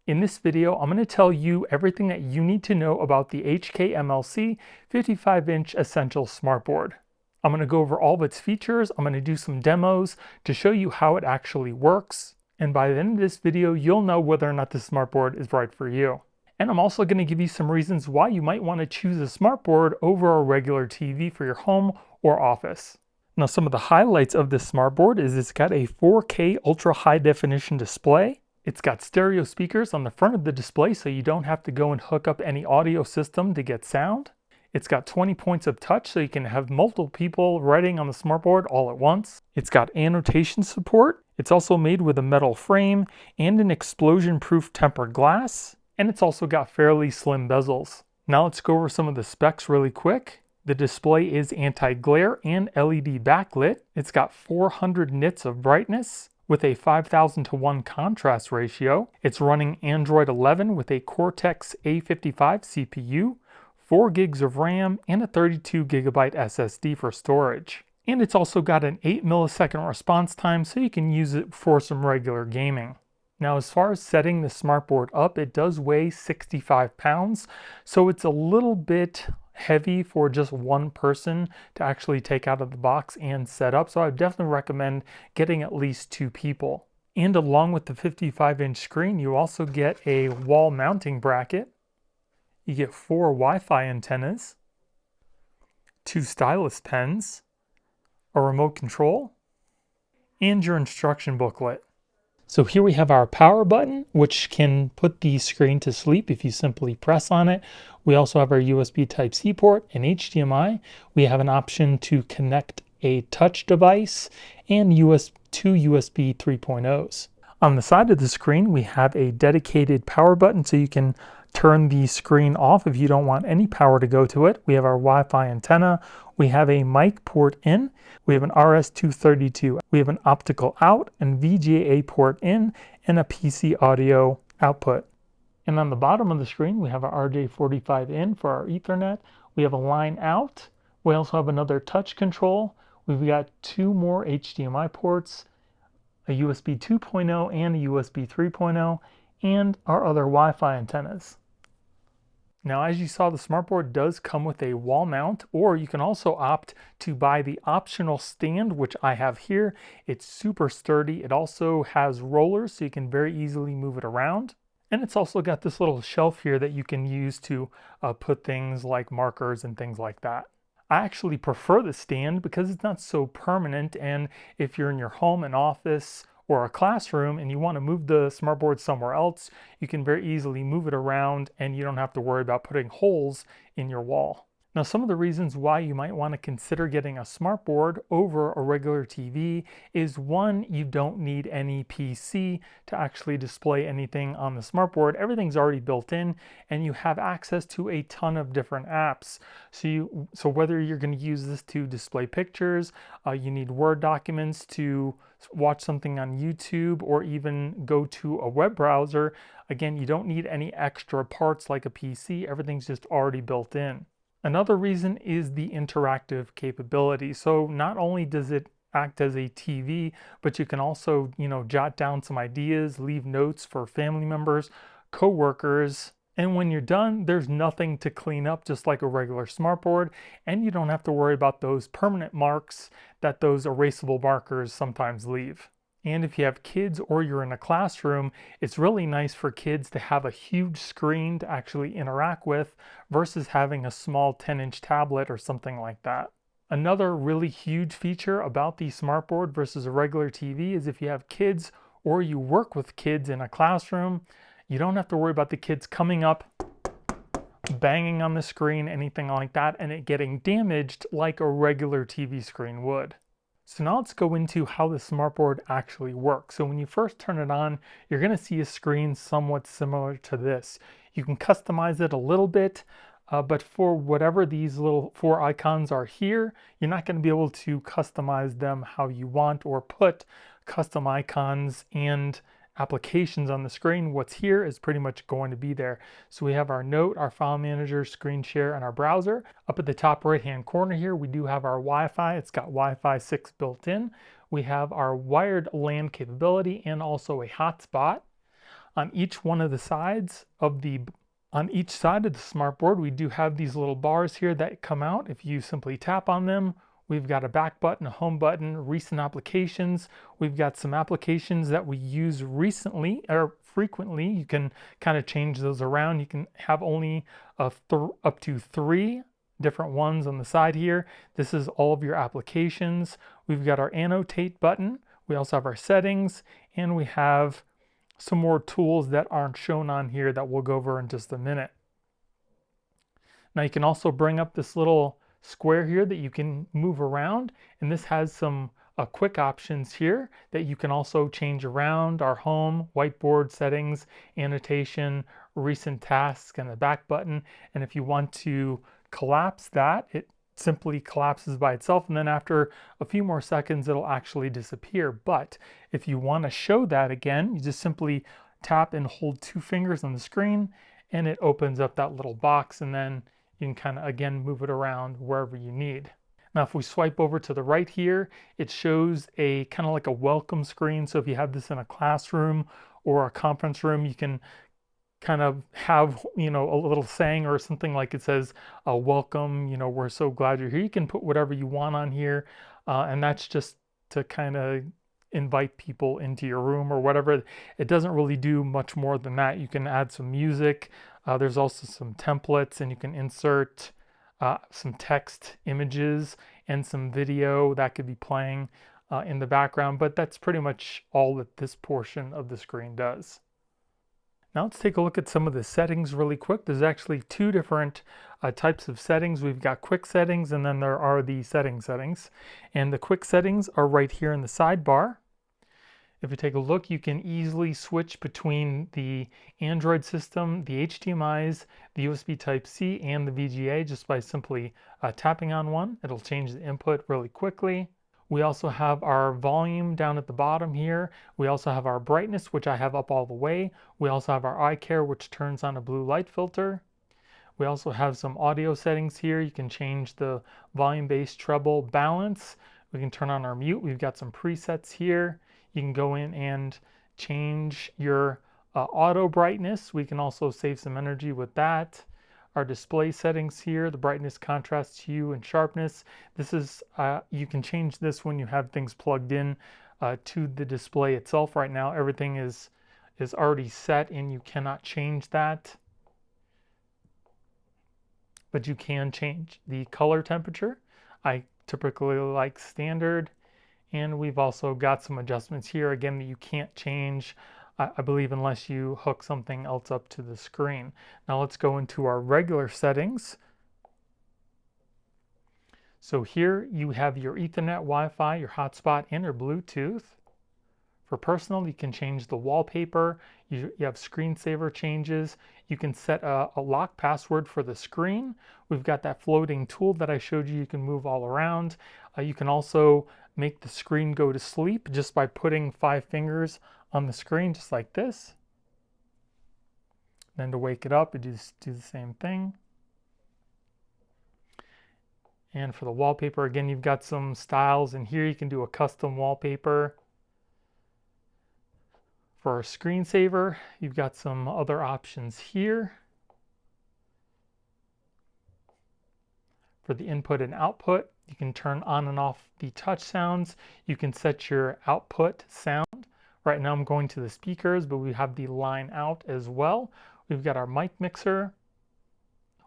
In this video, I'm going to tell you everything that you need to know about the HKMLC 55-inch Essential Smartboard. I'm going to go over all of its features, I'm going to do some demos to show you how it actually works, and by the end of this video, you'll know whether or not this smartboard is right for you. And I'm also going to give you some reasons why you might want to choose a smartboard over a regular TV for your home or office. Now, some of the highlights of this smartboard is it's got a 4K ultra high definition display. It's got stereo speakers on the front of the display so you don't have to go and hook up any audio system to get sound. It's got 20 points of touch so you can have multiple people writing on the smartboard all at once. It's got annotation support. It's also made with a metal frame and an explosion-proof tempered glass. And it's also got fairly slim bezels. Now let's go over some of the specs really quick. The display is anti-glare and LED backlit. It's got 400 nits of brightness with a 5,000:1 contrast ratio. It's running Android 11 with a Cortex A55 CPU, 4 gigs of RAM, and a 32 gigabyte SSD for storage. And it's also got an 8 millisecond response time so you can use it for some regular gaming. Now, as far as setting the smartboard up, it does weigh 65 pounds, so it's a little bit heavy for just one person to actually take out of the box and set up. So I definitely recommend getting at least 2 people. And along with the 55-inch screen, you also get a wall mounting bracket. You get 4 Wi-Fi antennas, 2 stylus pens, a remote control, and your instruction booklet. So here we have our power button, which can put the screen to sleep if you simply press on it. We also have our USB Type-C port and HDMI. We have an option to connect a touch device and 2 USB 3.0s. On the side of the screen, we have a dedicated power button so you can turn the screen off if you don't want any power to go to it. We have our Wi-Fi antenna. We have a mic port in. We have an RS-232. We have an optical out and VGA port in and a PC audio output. And on the bottom of the screen, we have our RJ45 in for our Ethernet. We have a line out. We also have another touch control. We've got 2 more HDMI ports, a USB 2.0 and a USB 3.0, and our other Wi-Fi antennas. Now, as you saw, the smartboard does come with a wall mount, or you can also opt to buy the optional stand, which I have here. It's super sturdy. It also has rollers, so you can very easily move it around. And it's also got this little shelf here that you can use to put things like markers and things like that. I actually prefer the stand because it's not so permanent, and if you're in your home and office or a classroom and you want to move the smartboard somewhere else, you can very easily move it around and you don't have to worry about putting holes in your wall. Now, some of the reasons why you might want to consider getting a smartboard over a regular TV is, one, you don't need any PC to actually display anything on the smartboard. Everything's already built in and you have access to a ton of different apps. So whether you're going to use this to display pictures, you need Word documents to watch something on YouTube, or even go to a web browser, again, you don't need any extra parts like a PC. Everything's just already built in. Another reason is the interactive capability. So not only does it act as a TV, but you can also, jot down some ideas, leave notes for family members, co-workers, and when you're done, there's nothing to clean up, just like a regular smartboard, and you don't have to worry about those permanent marks that those erasable markers sometimes leave. And if you have kids or you're in a classroom, it's really nice for kids to have a huge screen to actually interact with versus having a small 10-inch tablet or something like that. Another really huge feature about the smartboard versus a regular TV is if you have kids or you work with kids in a classroom, you don't have to worry about the kids coming up, banging on the screen, anything like that, and it getting damaged like a regular TV screen would. So now let's go into how the smartboard actually works. So when you first turn it on, you're going to see a screen somewhat similar to this. You can customize it a little bit, but for whatever these little 4 icons are here, you're not going to be able to customize them how you want or put custom icons and applications on the screen. What's here is pretty much going to be there. So we have our note, our file manager, screen share, and our browser. Up at the top right hand corner here, we do have our Wi-Fi. It's got Wi-Fi 6 built in. We have our wired LAN capability and also a hotspot. On each one of the sides of on each side of the smartboard, we do have these little bars here that come out. If you simply tap on them, we've got a back button, a home button, recent applications. We've got some applications that we use recently or frequently. You can kind of change those around. You can have only up to 3 different ones on the side here. This is all of your applications. We've got our annotate button. We also have our settings, and we have some more tools that aren't shown on here that we'll go over in just a minute. Now you can also bring up this little square here that you can move around, and this has some quick options here that you can also change around: our home, whiteboard settings, annotation, recent tasks, and the back button. And if you want to collapse that, it simply collapses by itself, and then after a few more seconds it'll actually disappear. But if you want to show that again, you just simply tap and hold 2 fingers on the screen, and it opens up that little box, and then you can kind of again move it around wherever you need. Now if we swipe over to the right here, it shows a kind of like a welcome screen. So if you have this in a classroom or a conference room, you can kind of have, you know, a little saying or something like it says, welcome, you know, we're so glad you're here. You can put whatever you want on here, and that's just to kind of invite people into your room or whatever. It doesn't really do much more than that. You can add some music. There's also some templates, and you can insert some text, images, and some video that could be playing in the background, but that's pretty much all that this portion of the screen does. Now let's take a look at some of the settings really quick. There's actually 2 different types of settings. We've got quick settings, and then there are the settings. And the quick settings are right here in the sidebar. If you take a look, you can easily switch between the Android system, the HDMIs, the USB Type-C, and the VGA just by simply tapping on one. It'll change the input really quickly. We also have our volume down at the bottom here. We also have our brightness, which I have up all the way. We also have our eye care, which turns on a blue light filter. We also have some audio settings here. You can change the volume, bass, treble, balance. We can turn on our mute. We've got some presets here. You can go in and change your auto brightness. We can also save some energy with that. Our display settings here, the brightness, contrast, hue, and sharpness. This is, you can change this when you have things plugged in to the display itself. Right now, everything is already set and you cannot change that. But you can change the color temperature. I typically like standard. And we've also got some adjustments here, again, that you can't change, I believe, unless you hook something else up to the screen. Now let's go into our regular settings. So here you have your Ethernet, Wi-Fi, your hotspot, and your Bluetooth. For personal, you can change the wallpaper. You have screensaver changes. You can set a lock password for the screen. We've got that floating tool that I showed you. You can move all around. You can also make the screen go to sleep just by putting 5 fingers on the screen, just like this. Then to wake it up, you just do the same thing. And for the wallpaper, again, you've got some styles, and here you can do a custom wallpaper. For our screensaver, you've got some other options here. For the input and output, you can turn on and off the touch sounds. You can set your output sound. Right now I'm going to the speakers, but we have the line out as well. We've got our mic mixer.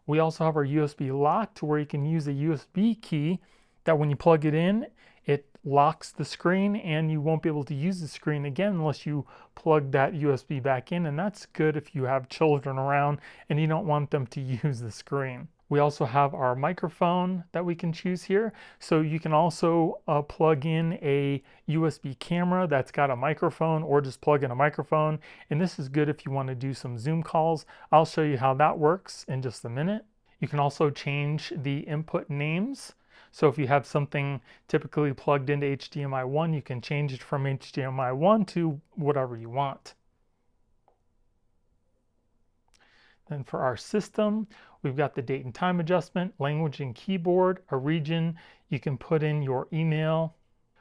We also have our USB lock, to where you can use a USB key that when you plug it in, it locks the screen and you won't be able to use the screen again unless you plug that USB back in. And that's good if you have children around and you don't want them to use the screen. We also have our microphone that we can choose here. So you can also plug in a USB camera that's got a microphone, or just plug in a microphone. And this is good if you want to do some Zoom calls. I'll show you how that works in just a minute. You can also change the input names. So if you have something typically plugged into HDMI 1, you can change it from HDMI 1 to whatever you want. Then for our system, we've got the date and time adjustment, language and keyboard, a region. You can put in your email.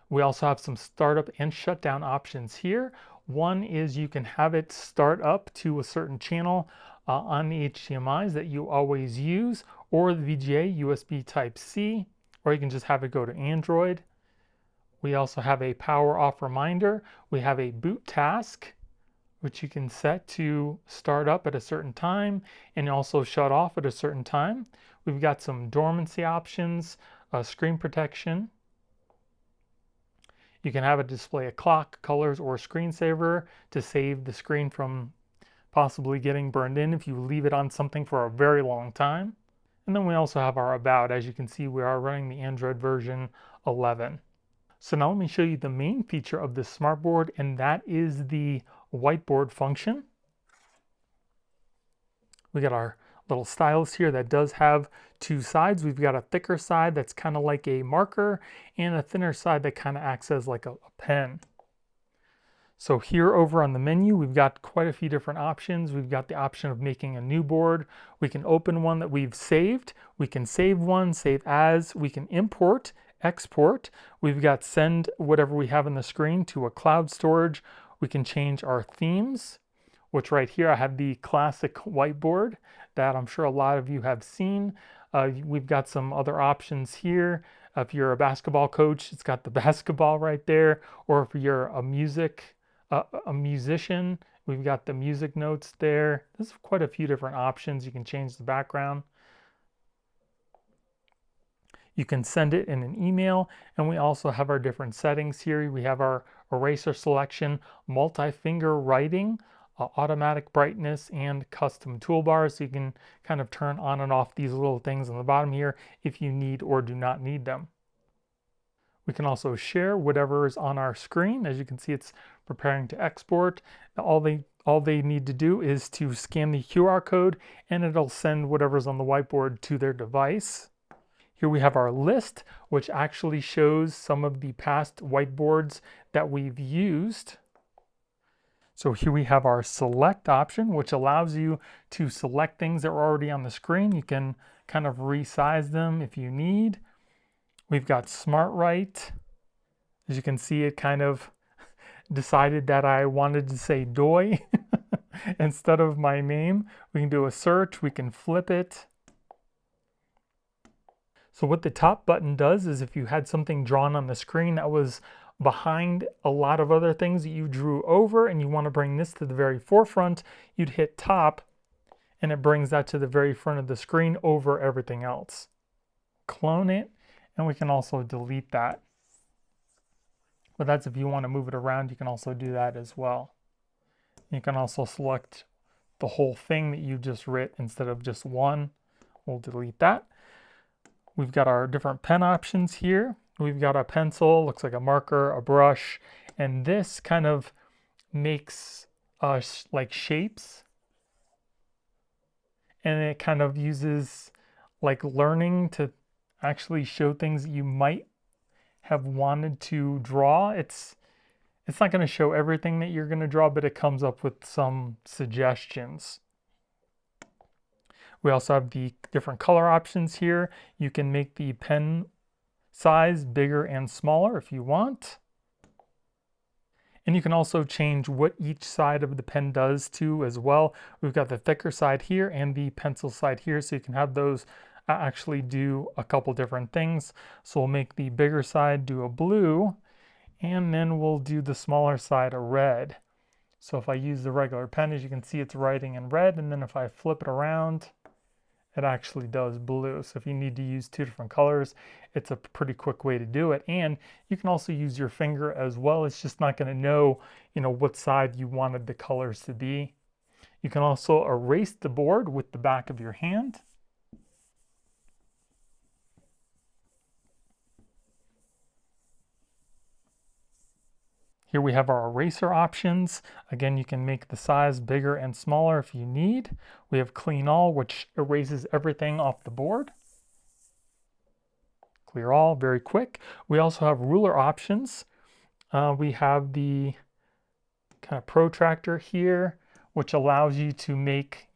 We also have some startup and shutdown options here. One is you can have it start up to a certain channel on the HDMIs that you always use, or the VGA USB Type-C, or you can just have it go to Android. We also have a power off reminder. We have a boot task, which you can set to start up at a certain time and also shut off at a certain time. We've got some dormancy options, screen protection. You can have it display a clock, colors, or a screensaver to save the screen from possibly getting burned in if you leave it on something for a very long time. And then we also have our about. As you can see, we are running the Android version 11. So now let me show you the main feature of this smartboard, and that is the whiteboard function. We got our little stylus here that does have two sides. We've got a thicker side that's kind of like a marker and a thinner side that kind of acts as like a pen. So here over on the menu, we've got quite a few different options. We've got the option of making a new board. We can open one that we've saved. We can save one, save as. We can import, export. We've got send whatever we have on the screen to a cloud storage. We can change our themes, which right here I have the classic whiteboard that I'm sure a lot of you have seen. We've got some other options here. If you're a basketball coach, it's got the basketball right there. Or if you're a musician, we've got the music notes there. There's quite a few different options. You can change the background. You can send it in an email, and we also have our different settings here. We have our eraser selection, multi-finger writing, automatic brightness, and custom toolbars. So you can kind of turn on and off these little things on the bottom here if you need or do not need them. We can also share whatever is on our screen. As you can see, it's preparing to export. All they need to do is to scan the QR code, and it'll send whatever's on the whiteboard to their device. Here we have our list, which actually shows some of the past whiteboards that we've used. So here we have our select option, which allows you to select things that are already on the screen. You can kind of resize them if you need. We've got Smart Write. As you can see, it kind of decided that I wanted to say Doi instead of my name. We can do a search, we can flip it. So what the top button does is if you had something drawn on the screen that was behind a lot of other things that you drew over and you want to bring this to the very forefront, you'd hit top and it brings that to the very front of the screen over everything else. Clone it, and we can also delete that. But that's if you want to move it around, you can also do that as well. You can also select the whole thing that you just writ instead of just one. We'll delete that. We've got our different pen options here. We've got a pencil, looks like a marker, a brush, and this kind of makes like shapes. And it kind of uses like learning to actually show things that you might have wanted to draw. It's not going to show everything that you're going to draw, but it comes up with some suggestions. We also have the different color options here. You can make the pen size bigger and smaller if you want. And you can also change what each side of the pen does too as well. We've got the thicker side here and the pencil side here, so you can have those actually do a couple different things. So we'll make the bigger side do a blue, and then we'll do the smaller side a red. So if I use the regular pen, as you can see, it's writing in red, and then if I flip it around, it actually does blue. So if you need to use two different colors, it's a pretty quick way to do it. And you can also use your finger as well. It's just not going to know, what side you wanted the colors to be. You can also erase the board with the back of your hand. Here we have our eraser options. Again, you can make the size bigger and smaller if you need. We have Clean All, which erases everything off the board. Clear All, very quick. We also have ruler options. We have the kind of protractor here, which allows you to make,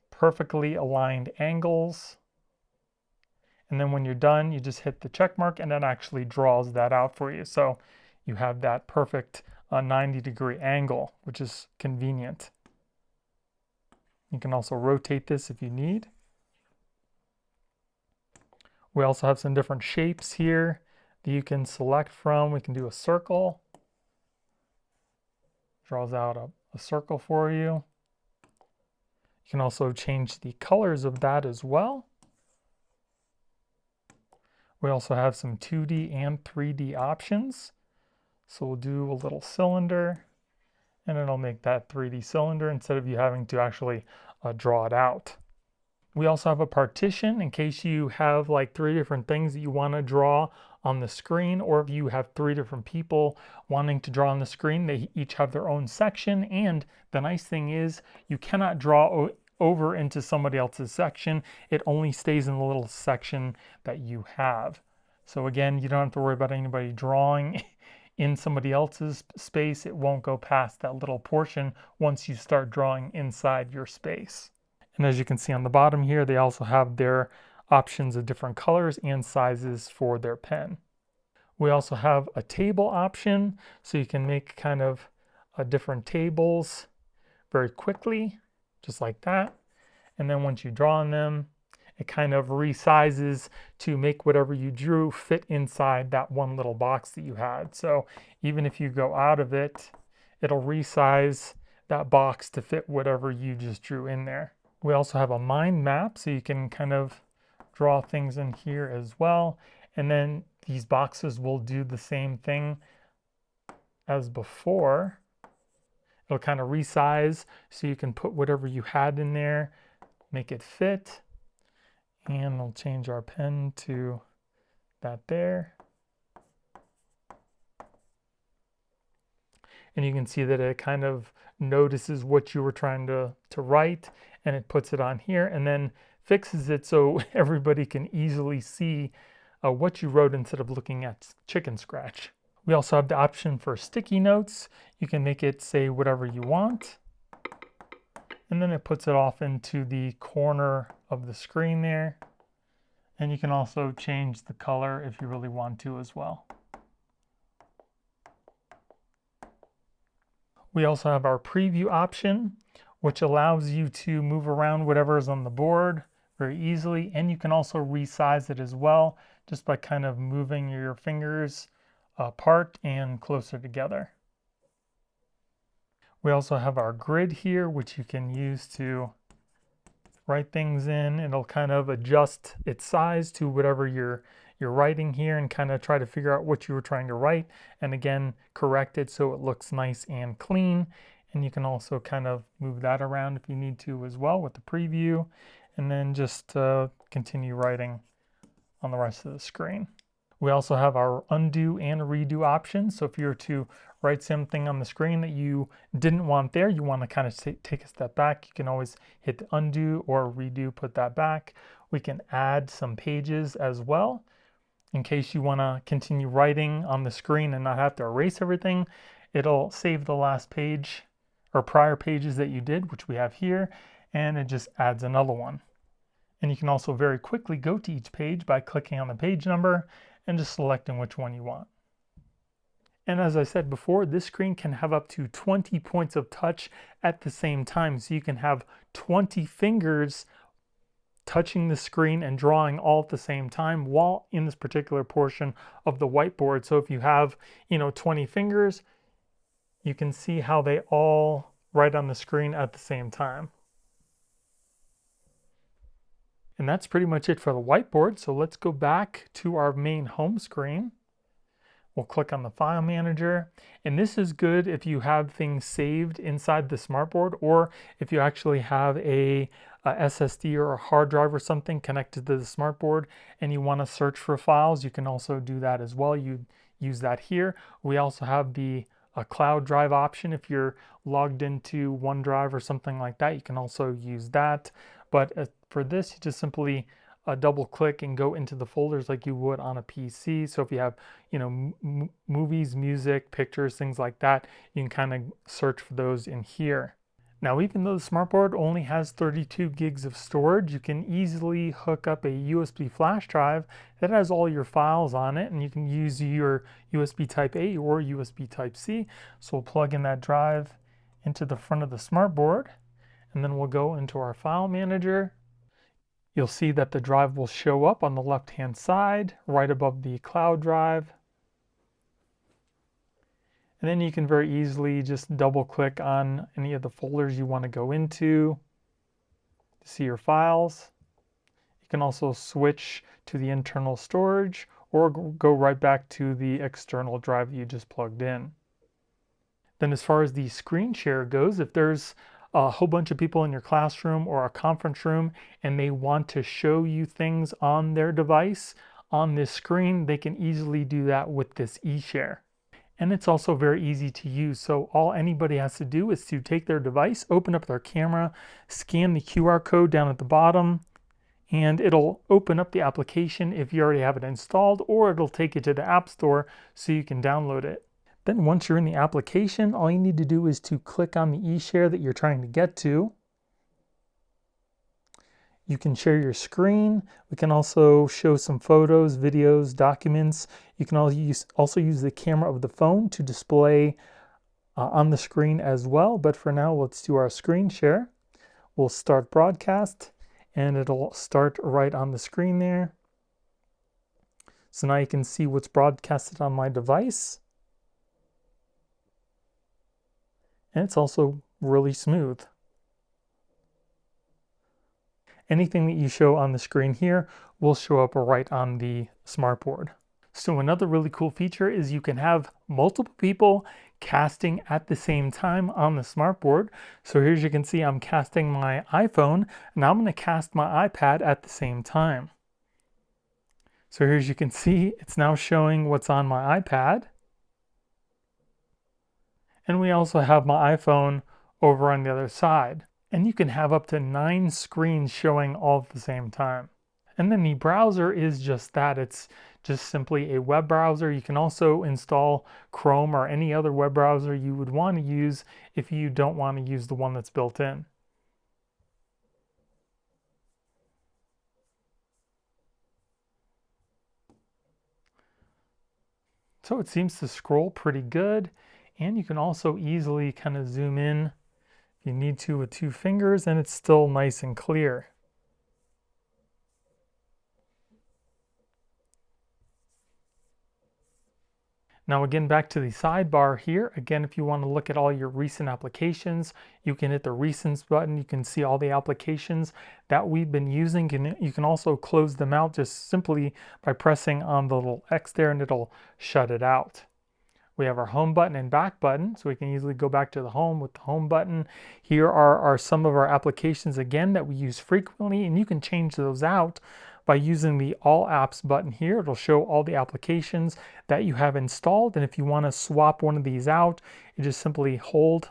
perfectly aligned angles. And then when you're done, you just hit the check mark and that actually draws that out for you. So you have that perfect a 90-degree angle, which is convenient. You can also rotate this if you need. We also have some different shapes here that you can select from. We can do a circle. Draws out a circle for you. You can also change the colors of that as well. We also have some 2D and 3D options. So we'll do a little cylinder, and it'll make that 3D cylinder instead of you having to actually draw it out. We also have a partition in case you have like 3 different things that you want to draw on the screen, or if you have 3 different people wanting to draw on the screen, they each have their own section. And the nice thing is you cannot draw over into somebody else's section. It only stays in the little section that you have. So again, you don't have to worry about anybody drawing in somebody else's space. It won't go past that little portion once you start drawing inside your space. And as you can see on the bottom here, they also have their options of different colors and sizes for their pen. We also have a table option, so you can make kind of different tables very quickly, just like that. And then once you draw on them, it kind of resizes to make whatever you drew fit inside that one little box that you had. So even if you go out of it, it'll resize that box to fit whatever you just drew in there. We also have a mind map, so you can kind of draw things in here as well. And then these boxes will do the same thing as before. It'll kind of resize so you can put whatever you had in there, make it fit. And we'll change our pen to that there. And you can see that it kind of notices what you were trying to write, and it puts it on here and then fixes it so everybody can easily see what you wrote instead of looking at chicken scratch. We also have the option for sticky notes. You can make it say whatever you want, and then it puts it off into the corner of the screen there. And you can also change the color if you really want to as well. We also have our preview option, which allows you to move around whatever is on the board very easily. And you can also resize it as well, just by kind of moving your fingers apart and closer together. We also have our grid here, which you can use to write things in. It'll kind of adjust its size to whatever you're writing here and kind of try to figure out what you were trying to write, and again correct it so it looks nice and clean. And you can also kind of move that around if you need to as well with the preview, and then just continue writing on the rest of the screen. We also have our undo and redo options. So if you were to write something on the screen that you didn't want there, you want to kind of take a step back, you can always hit the undo or redo, put that back. We can add some pages as well in case you want to continue writing on the screen and not have to erase everything. It'll save the last page or prior pages that you did, which we have here, and it just adds another one. And you can also very quickly go to each page by clicking on the page number and just selecting which one you want. And as I said before, this screen can have up to 20 points of touch at the same time. So you can have 20 fingers touching the screen and drawing all at the same time while in this particular portion of the whiteboard. So if you have, 20 fingers, you can see how they all write on the screen at the same time. And that's pretty much it for the whiteboard. So let's go back to our main home screen. We'll click on the file manager, and this is good if you have things saved inside the Smartboard, or if you actually have a SSD or a hard drive or something connected to the Smartboard and you want to search for files, you can also do that as well. You use that here. We also have the cloud drive option. If you're logged into OneDrive or something like that, you can also use that. But for this, you just simply double click and go into the folders like you would on a PC. So if you have, movies, music, pictures, things like that, you can kind of search for those in here. Now, even though the Smartboard only has 32 gigs of storage, you can easily hook up a USB flash drive that has all your files on it, and you can use your USB Type A or USB Type C. So we'll plug in that drive into the front of the Smartboard, and then we'll go into our file manager. You'll see that the drive will show up on the left-hand side, right above the cloud drive. And then you can very easily just double click on any of the folders you want to go into to see your files. You can also switch to the internal storage or go right back to the external drive that you just plugged in. Then as far as the screen share goes, if there's a whole bunch of people in your classroom or a conference room and they want to show you things on their device on this screen, they can easily do that with this eShare. And it's also very easy to use. So all anybody has to do is to take their device, open up their camera, scan the QR code down at the bottom, and it'll open up the application if you already have it installed, or it'll take you to the App Store so you can download it. Then once you're in the application, all you need to do is to click on the eShare that you're trying to get to. You can share your screen. We can also show some photos, videos, documents. You can also use the camera of the phone to display on the screen as well. But for now, let's do our screen share. We'll start broadcast, and it'll start right on the screen there. So now you can see what's broadcasted on my device. And it's also really smooth. Anything that you show on the screen here will show up right on the Smartboard. So another really cool feature is you can have multiple people casting at the same time on the Smartboard. So here, as you can see, I'm casting my iPhone, and I'm going to cast my iPad at the same time. So here, as you can see, it's now showing what's on my iPad. And we also have my iPhone over on the other side. And you can have up to 9 screens showing all at the same time. And then the browser is just that. It's just simply a web browser. You can also install Chrome or any other web browser you would want to use if you don't want to use the one that's built in. So it seems to scroll pretty good. And you can also easily kind of zoom in if you need to with 2 fingers, and it's still nice and clear. Now again, back to the sidebar here. Again, if you want to look at all your recent applications, you can hit the Recents button. You can see all the applications that we've been using. And you can also close them out just simply by pressing on the little X there, and it'll shut it out. We have our home button and back button, so we can easily go back to the home with the home button. Here are some of our applications again that we use frequently, and you can change those out by using the All Apps button here. It'll show all the applications that you have installed, and if you want to swap one of these out, you just simply hold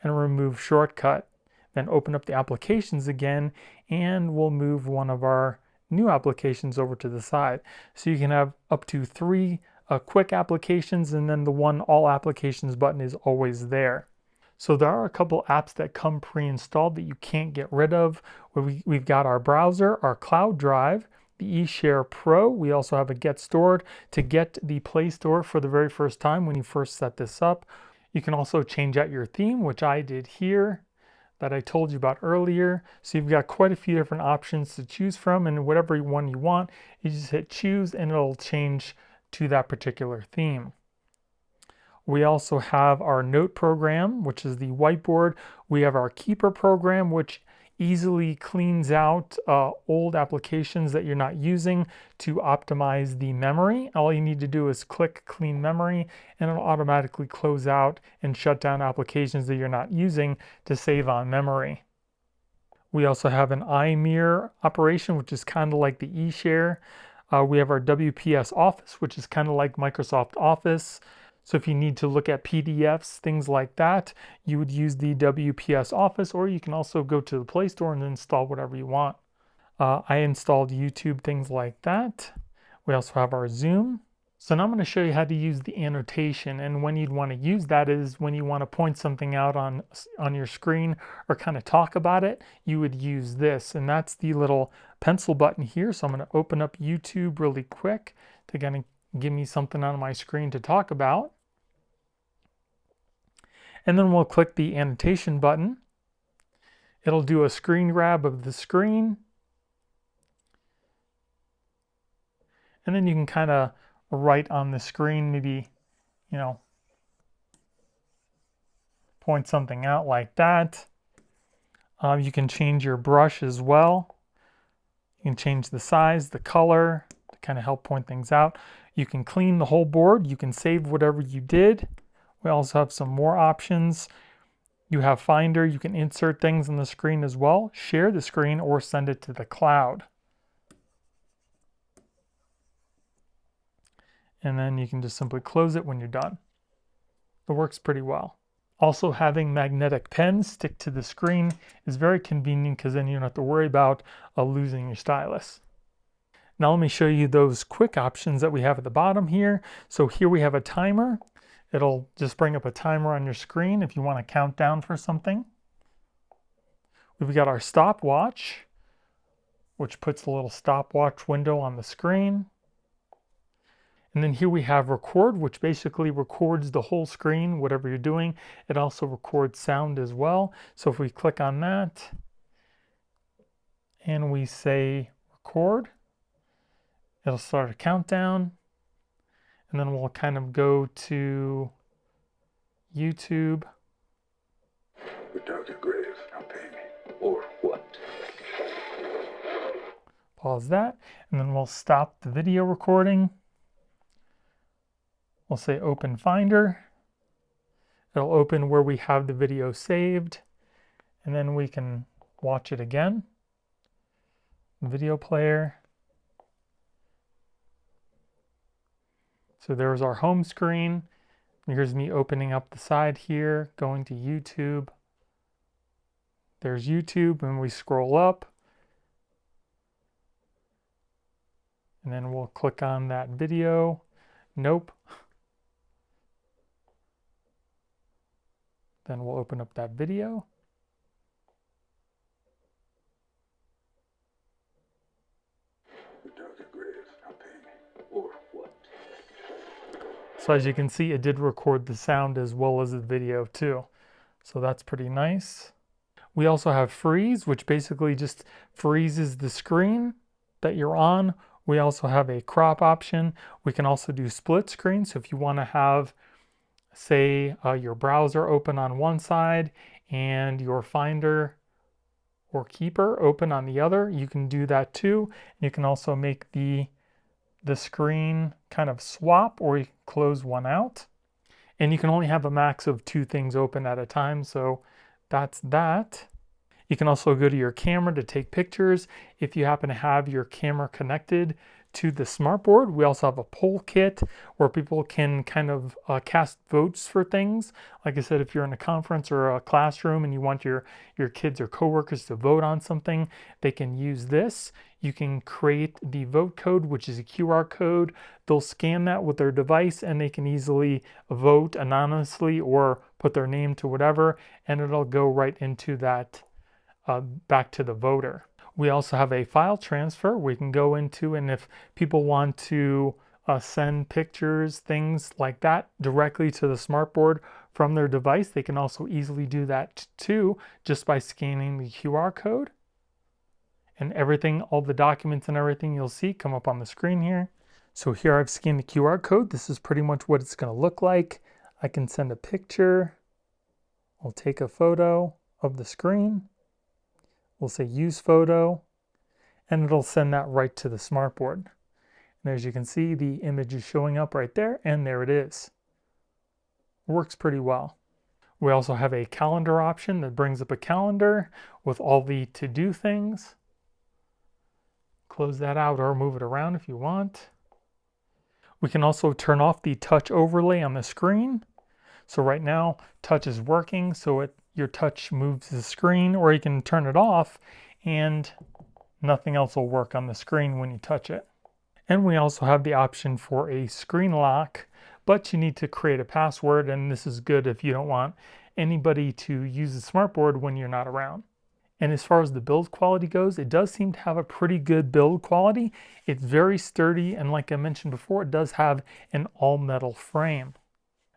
and remove shortcut. Then open up the applications again, and we'll move one of our new applications over to the side. So you can have up to 3 quick applications, and then the one All Applications button is always there. So there are a couple apps that come pre-installed that you can't get rid of. We've got our browser, our cloud drive, the eShare Pro. We also have a Get Stored to get the Play Store for the very first time when you first set this up. You can also change out your theme, which I did here, that I told you about earlier. So you've got quite a few different options to choose from, and whatever one you want, you just hit choose and it'll change to that particular theme. We also have our note program, which is the Whiteboard. We have our Keeper program, which easily cleans out old applications that you're not using to optimize the memory. All you need to do is click Clean Memory, and it'll automatically close out and shut down applications that you're not using to save on memory. We also have an iMirror operation, which is kind of like the eShare. We have our WPS Office, which is kind of like Microsoft Office. So if you need to look at PDFs, things like that, you would use the WPS Office, or you can also go to the Play Store and install whatever you want. I installed YouTube, things like that. We also have our Zoom. So now I'm going to show you how to use the annotation, and when you'd want to use that is when you want to point something out on your screen or kind of talk about it, you would use this, and that's the little pencil button here. So I'm going to open up YouTube really quick to kind of give me something on my screen to talk about. And then we'll click the annotation button. It'll do a screen grab of the screen. And then you can kind of write on the screen, maybe, point something out like that. You can change your brush as well. You can change the size, the color to kind of help point things out. You can clean the whole board. You can save whatever you did. We also have some more options. You have Finder. You can insert things on the screen as well, share the screen, or send it to the cloud. And then you can just simply close it when you're done. It works pretty well. Also, having magnetic pens stick to the screen is very convenient because then you don't have to worry about losing your stylus. Now let me show you those quick options that we have at the bottom here. So here we have a timer. It'll just bring up a timer on your screen if you want to count down for something. We've got our stopwatch, which puts a little stopwatch window on the screen. And then here we have record, which basically records the whole screen, whatever you're doing. It also records sound as well. So if we click on that and we say record, it'll start a countdown. And then we'll kind of go to YouTube. We're dug your grave, now pay me. Or what? Pause that, and then we'll stop the video recording. We'll say open Finder. It'll open where we have the video saved, and then we can watch it again. Video player. So there's our home screen. Here's me opening up the side here, going to YouTube. There's YouTube, and we scroll up. And then we'll click on that video. Nope. Then we'll open up that video. We dug your grave, now pay me. Or what? So as you can see, it did record the sound as well as the video too. So that's pretty nice. We also have freeze, which basically just freezes the screen that you're on. We also have a crop option. We can also do split screen. So if you want to have, say, your browser open on one side and your Finder or Keeper open on the other, you can do that too. You can also make the screen kind of swap, or you can close one out. And you can only have a max of 2 things open at a time, so that's that. You can also go to your camera to take pictures if you happen to have your camera connected to the Smartboard. We also have a poll kit where people can kind of cast votes for things. Like I said, if you're in a conference or a classroom and you want your kids or coworkers to vote on something, they can use this. You can create the vote code, which is a QR code. They'll scan that with their device and they can easily vote anonymously or put their name to whatever, and it'll go right into that back to the voter. We also have a file transfer we can go into, and if people want to send pictures, things like that, directly to the Smartboard from their device, they can also easily do that too, just by scanning the QR code. And everything, all the documents and everything you'll see come up on the screen here. So here I've scanned the QR code. This is pretty much what it's going to look like. I can send a picture. I'll take a photo of the screen. We'll say use photo, and it'll send that right to the Smartboard. And as you can see, the image is showing up right there, and there it is. It works pretty well. We also have a calendar option that brings up a calendar with all the to-do things. Close that out or move it around if you want. We can also turn off the touch overlay on the screen. So right now, touch is working, so your touch moves the screen, or you can turn it off and nothing else will work on the screen when you touch it. And we also have the option for a screen lock, but you need to create a password, and this is good if you don't want anybody to use the smartboard when you're not around. And as far as the build quality goes, it does seem to have a pretty good build quality. It's very sturdy, and like I mentioned before, it does have an all-metal frame.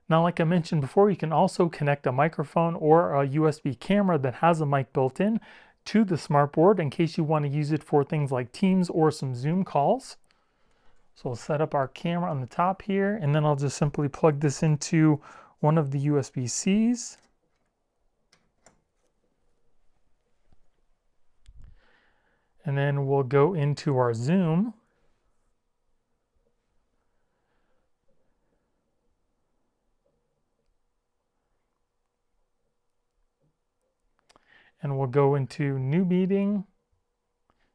Now, like I mentioned before, you can also connect a microphone or a USB camera that has a mic built in to the smartboard in case you want to use it for things like Teams or some Zoom calls. So we'll set up our camera on the top here, and then I'll just simply plug this into one of the USB-Cs. And then we'll go into our Zoom. And we'll go into New Meeting,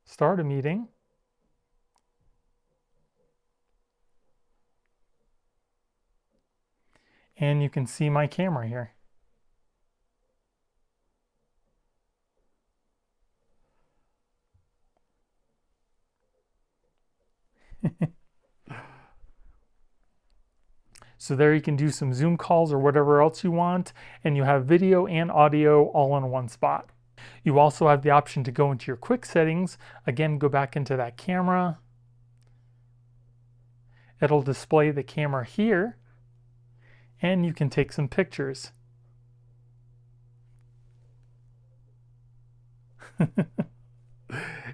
Start a Meeting. And you can see my camera here. So there you can do some Zoom calls or whatever else you want, and you have video and audio all in one spot. You also have the option to go into your quick settings. Again, go back into that camera. It'll display the camera here, and you can take some pictures.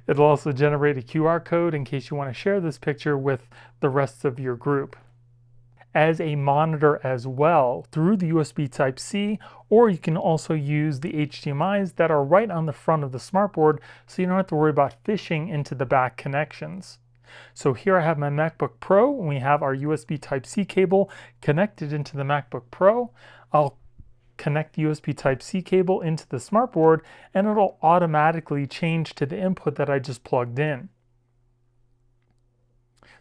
It'll also generate a QR code in case you want to share this picture with the rest of your group. As a monitor as well through the USB Type-C, or you can also use the HDMIs that are right on the front of the smartboard, so you don't have to worry about fishing into the back connections. So here I have my MacBook Pro, and we have our USB Type-C cable connected into the MacBook Pro. I'll connect the USB Type-C cable into the smartboard, and it'll automatically change to the input that I just plugged in.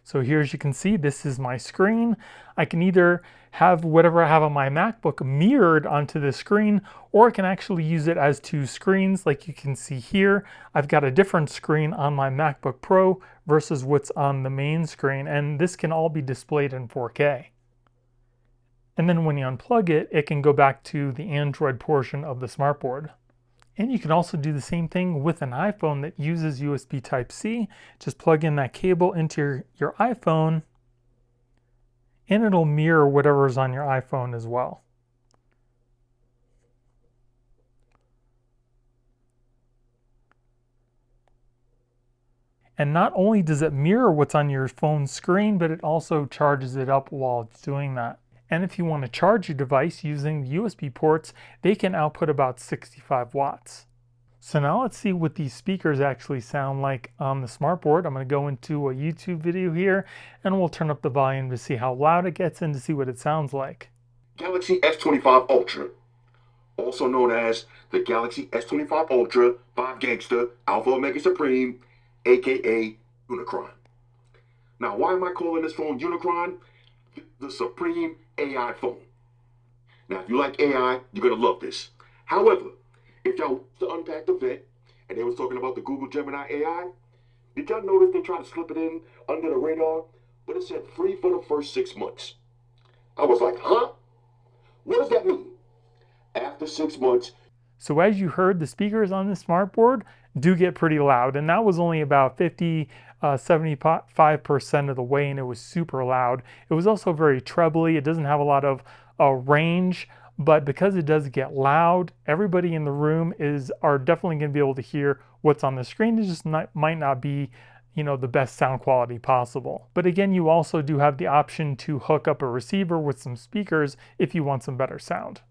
So here, as you can see, this is my screen. I can either have whatever I have on my MacBook mirrored onto the screen, or I can actually use it as two screens. Like you can see here, I've got a different screen on my MacBook Pro versus what's on the main screen, and this can all be displayed in 4K. And then when you unplug it, it can go back to the Android portion of the smartboard. And you can also do the same thing with an iPhone that uses USB Type-C. Just plug in that cable into your iPhone, and it'll mirror whatever's on your iPhone as well. And not only does it mirror what's on your phone screen, but it also charges it up while it's doing that. And if you want to charge your device using the USB ports, they can output about 65 watts. So now let's see what these speakers actually sound like on the smartboard. I'm going to go into a YouTube video here, and we'll turn up the volume to see how loud it gets and to see what it sounds like. Galaxy S25 Ultra, also known as the Galaxy S25 Ultra 5 Gangster Alpha Omega Supreme, aka Unicron. Now, why am I calling this phone Unicron? The Supreme AI phone. Now, if you like AI, you're gonna love this. However, if y'all watched the Unpacked event and they was talking about the Google Gemini AI, did y'all notice they tried to slip it in under the radar, but it said free for the first 6 months? I was like, huh? What does that mean? After 6 months. So as you heard, the speakers on the smartboard do get pretty loud, and that was only about 75% of the way, and it was super loud. It was also very trebly. It doesn't have a lot of range, but because it does get loud, everybody in the room are definitely going to be able to hear what's on the screen. It just might not be, the best sound quality possible. But again, you also do have the option to hook up a receiver with some speakers if you want some better sound.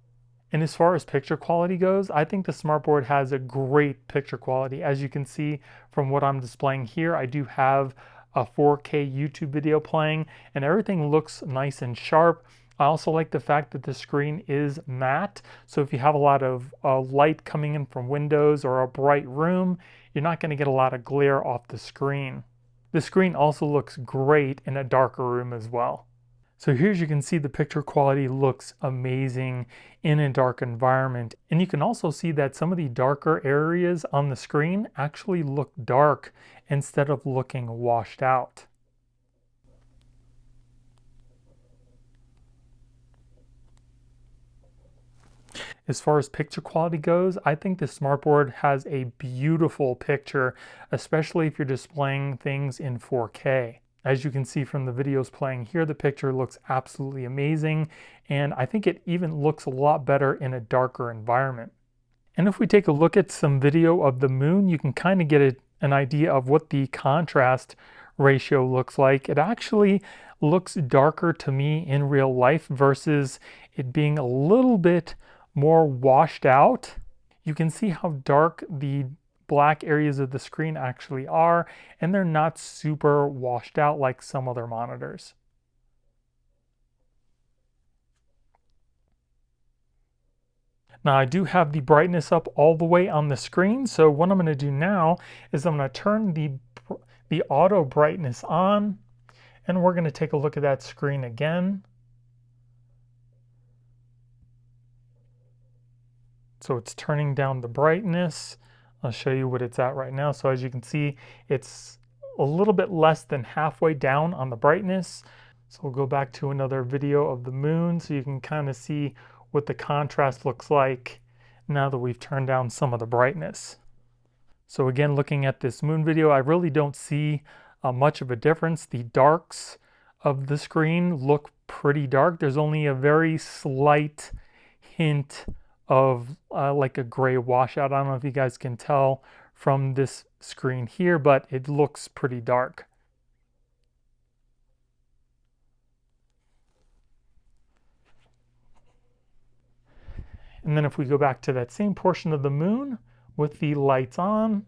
And as far as picture quality goes, I think the smartboard has a great picture quality. As you can see from what I'm displaying here, I do have a 4K YouTube video playing, and everything looks nice and sharp. I also like the fact that the screen is matte, so if you have a lot of light coming in from windows or a bright room, you're not going to get a lot of glare off the screen. The screen also looks great in a darker room as well. So here, as you can see, the picture quality looks amazing in a dark environment. And you can also see that some of the darker areas on the screen actually look dark instead of looking washed out. As far as picture quality goes, I think the Smartboard has a beautiful picture, especially if you're displaying things in 4K. As you can see from the videos playing here, the picture looks absolutely amazing, and I think it even looks a lot better in a darker environment. And if we take a look at some video of the moon, you can kind of get an idea of what the contrast ratio looks like. It actually looks darker to me in real life versus it being a little bit more washed out. You can see how dark the black areas of the screen actually are, and they're not super washed out like some other monitors. Now I do have the brightness up all the way on the screen, so what I'm going to do now is I'm going to turn the auto brightness on, and we're going to take a look at that screen again. So it's turning down the brightness. I'll show you what it's at right now. So as you can see, it's a little bit less than halfway down on the brightness. So we'll go back to another video of the moon so you can kind of see what the contrast looks like now that we've turned down some of the brightness. So again, looking at this moon video, I really don't see much of a difference. The darks of the screen look pretty dark. There's only a very slight hint of like a gray washout. I don't know if you guys can tell from this screen here, but it looks pretty dark. And then if we go back to that same portion of the moon with the lights on,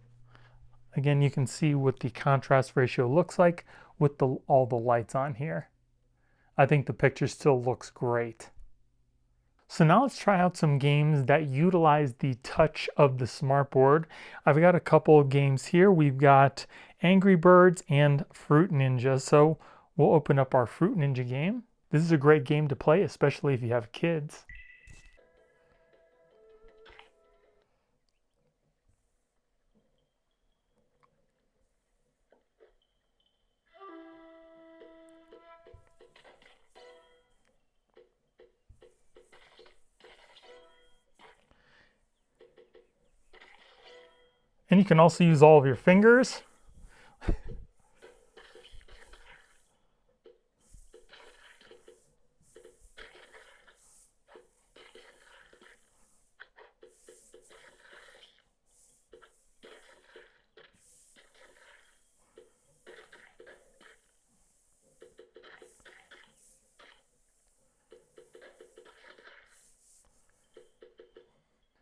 again, you can see what the contrast ratio looks like with all the lights on here. I think the picture still looks great. So now let's try out some games that utilize the touch of the Smartboard. I've got a couple of games here. We've got Angry Birds and Fruit Ninja. So we'll open up our Fruit Ninja game. This is a great game to play, especially if you have kids. And you can also use all of your fingers.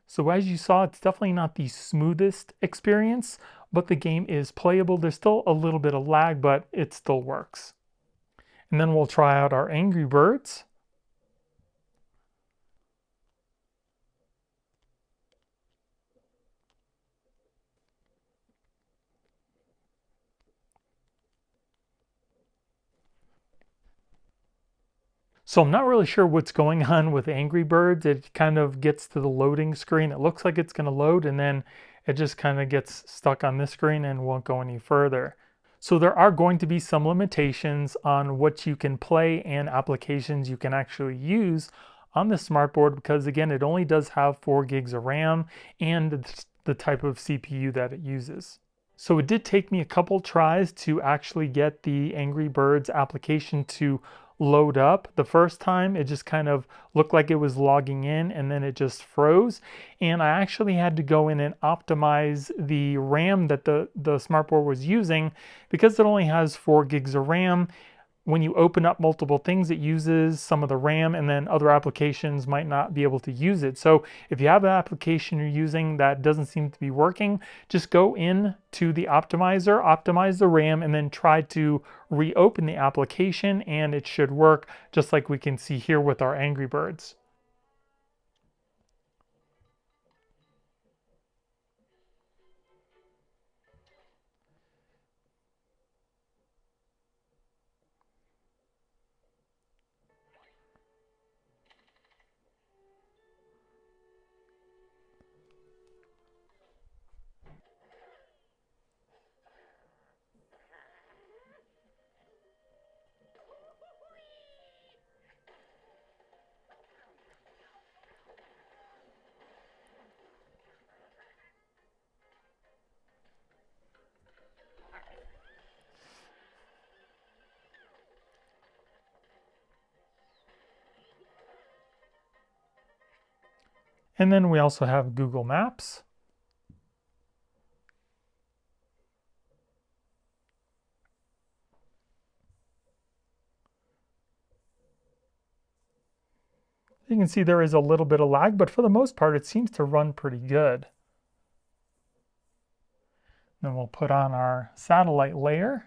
So as you saw, it's definitely not the smoothest experience, but the game is playable. There's still a little bit of lag, but it still works. And then we'll try out our Angry Birds. So I'm not really sure what's going on with Angry Birds. It kind of gets to the loading screen. It looks like it's going to load, and then it just kind of gets stuck on this screen and won't go any further. So there are going to be some limitations on what you can play and applications you can actually use on the Smartboard, because again, it only does have 4 gigs of RAM and the type of CPU that it uses. So it did take me a couple tries to actually get the Angry Birds application to load up. The first time it just kind of looked like it was logging in, and then it just froze, and I actually had to go in and optimize the RAM that the Smartboard was using. Because it only has 4 gigs of RAM, when you open up multiple things, it uses some of the RAM, and then other applications might not be able to use it. So if you have an application you're using that doesn't seem to be working, just go in to the optimizer, optimize the RAM, and then try to reopen the application, and it should work, just like we can see here with our Angry Birds. And then we also have Google Maps. You can see there is a little bit of lag, but for the most part, it seems to run pretty good. Then we'll put on our satellite layer.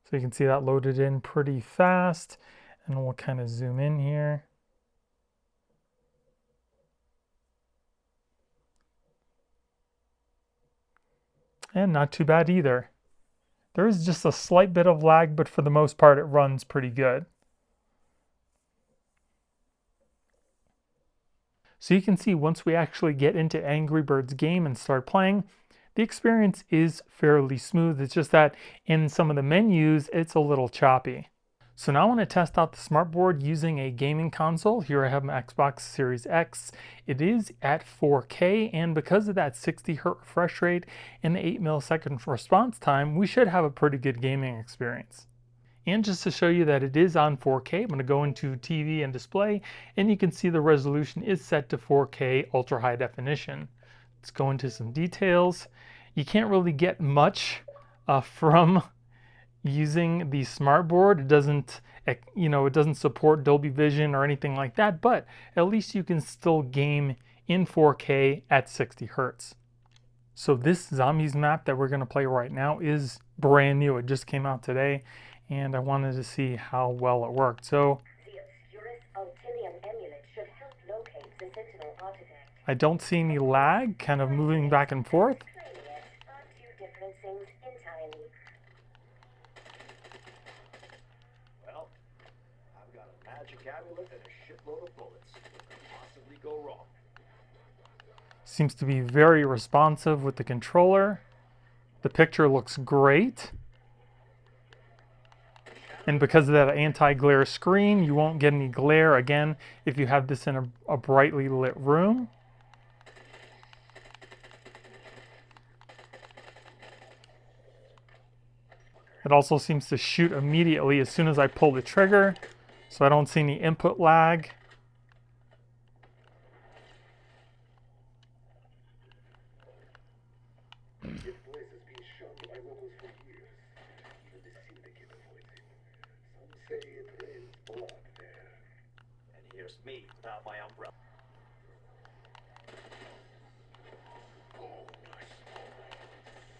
So you can see that loaded in pretty fast, and we'll kind of zoom in here. And not too bad either. There is just a slight bit of lag, but for the most part, it runs pretty good. So you can see once we actually get into Angry Birds game and start playing, the experience is fairly smooth. It's just that in some of the menus, it's a little choppy. So now I want to test out the Smartboard using a gaming console. Here I have my Xbox Series X. It is at 4K, and because of that 60Hz refresh rate and the 8 millisecond response time, we should have a pretty good gaming experience. And just to show you that it is on 4K, I'm going to go into TV and display, and you can see the resolution is set to 4K ultra high definition. Let's go into some details. You can't really get much from using the Smartboard. It doesn't, it doesn't support Dolby Vision or anything like that, but at least you can still game in 4K at 60 Hz. So this zombies map that we're going to play right now is brand new. It just came out today, and I wanted to see how well it worked. So I don't see any lag, kind of moving back and forth. Well, I've got a magic amulet and a shitload of bullets. What could possibly go wrong? Seems to be very responsive with the controller. The picture looks great. And because of that anti-glare screen, you won't get any glare again if you have this in a brightly lit room. It also seems to shoot immediately as soon as I pull the trigger, so I don't see any input lag. This place has been shunned by locals for years. Even the syndicate avoids it. Some say it rains blood there. And here's me without my umbrella. Oh, my small ones.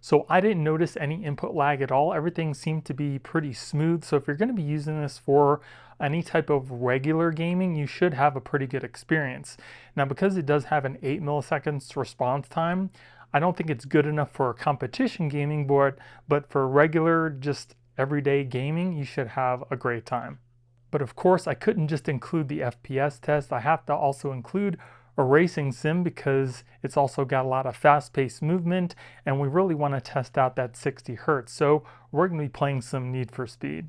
So I didn't notice any input lag at all. Everything seemed to be pretty smooth. So if you're going to be using this for any type of regular gaming, you should have a pretty good experience. Now, because it does have an 8 milliseconds response time, I don't think it's good enough for a competition gaming board, but for regular, just everyday gaming, you should have a great time. But of course, I couldn't just include the FPS test. I have to also include a racing sim because it's also got a lot of fast-paced movement, and we really want to test out that 60 Hertz. So we're going to be playing some Need for Speed.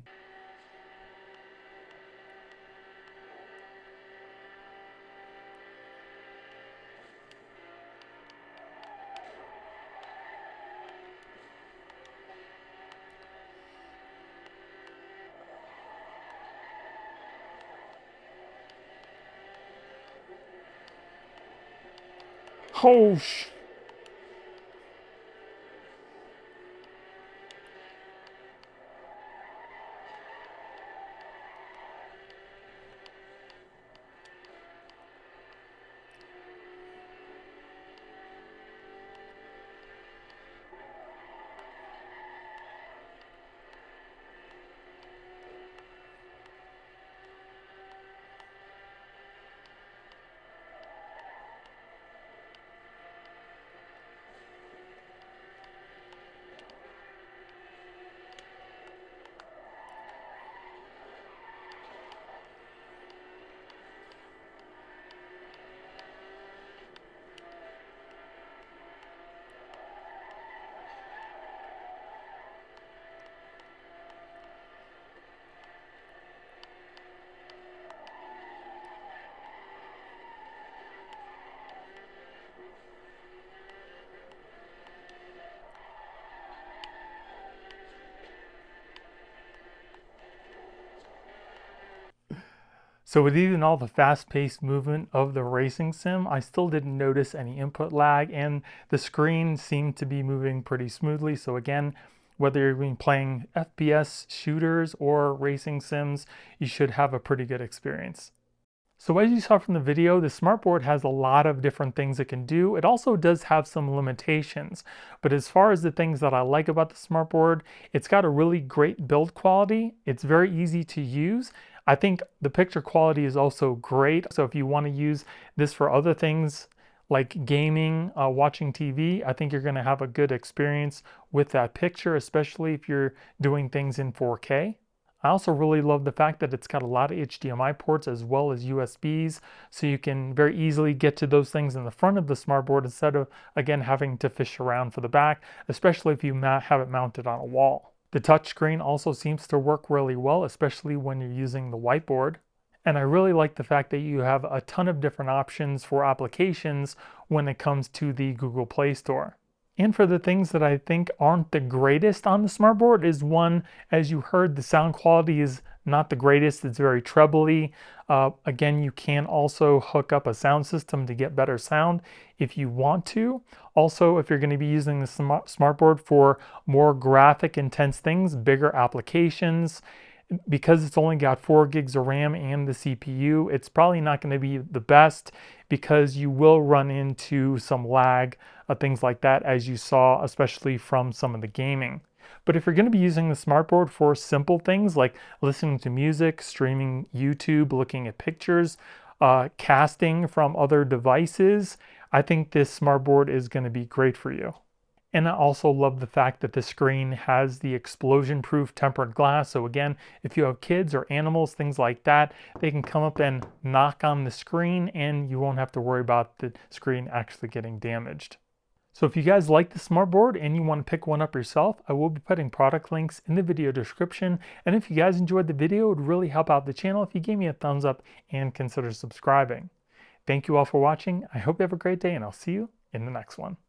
Oh, So with even all the fast-paced movement of the racing sim, I still didn't notice any input lag, and the screen seemed to be moving pretty smoothly. So again, whether you're playing FPS shooters or racing sims, you should have a pretty good experience. So as you saw from the video, the Smartboard has a lot of different things it can do. It also does have some limitations, but as far as the things that I like about the Smartboard, it's got a really great build quality. It's very easy to use. I think the picture quality is also great. So if you want to use this for other things like gaming, watching TV, I think you're going to have a good experience with that picture, especially if you're doing things in 4K. I also really love the fact that it's got a lot of HDMI ports as well as USBs, so you can very easily get to those things in the front of the Smartboard instead of, again, having to fish around for the back, especially if you have it mounted on a wall. The touchscreen also seems to work really well, especially when you're using the Whiteboard. And I really like the fact that you have a ton of different options for applications when it comes to the Google Play Store. And for the things that I think aren't the greatest on the Smartboard is one, as you heard, the sound quality is not the greatest. It's very trebly. Again, you can also hook up a sound system to get better sound if you want to. Also, if you're going to be using the Smartboard for more graphic intense things, bigger applications, because it's only got 4 gigs of RAM and the CPU, it's probably not going to be the best because you will run into some lag, things like that, as you saw, especially from some of the gaming. But if you're going to be using the Smartboard for simple things like listening to music, streaming YouTube, looking at pictures, casting from other devices, I think this Smartboard is going to be great for you. And I also love the fact that the screen has the explosion-proof tempered glass. So again, if you have kids or animals, things like that, they can come up and knock on the screen and you won't have to worry about the screen actually getting damaged. So if you guys like the Smartboard and you want to pick one up yourself, I will be putting product links in the video description. And if you guys enjoyed the video, it would really help out the channel if you gave me a thumbs up and consider subscribing. Thank you all for watching. I hope you have a great day and I'll see you in the next one.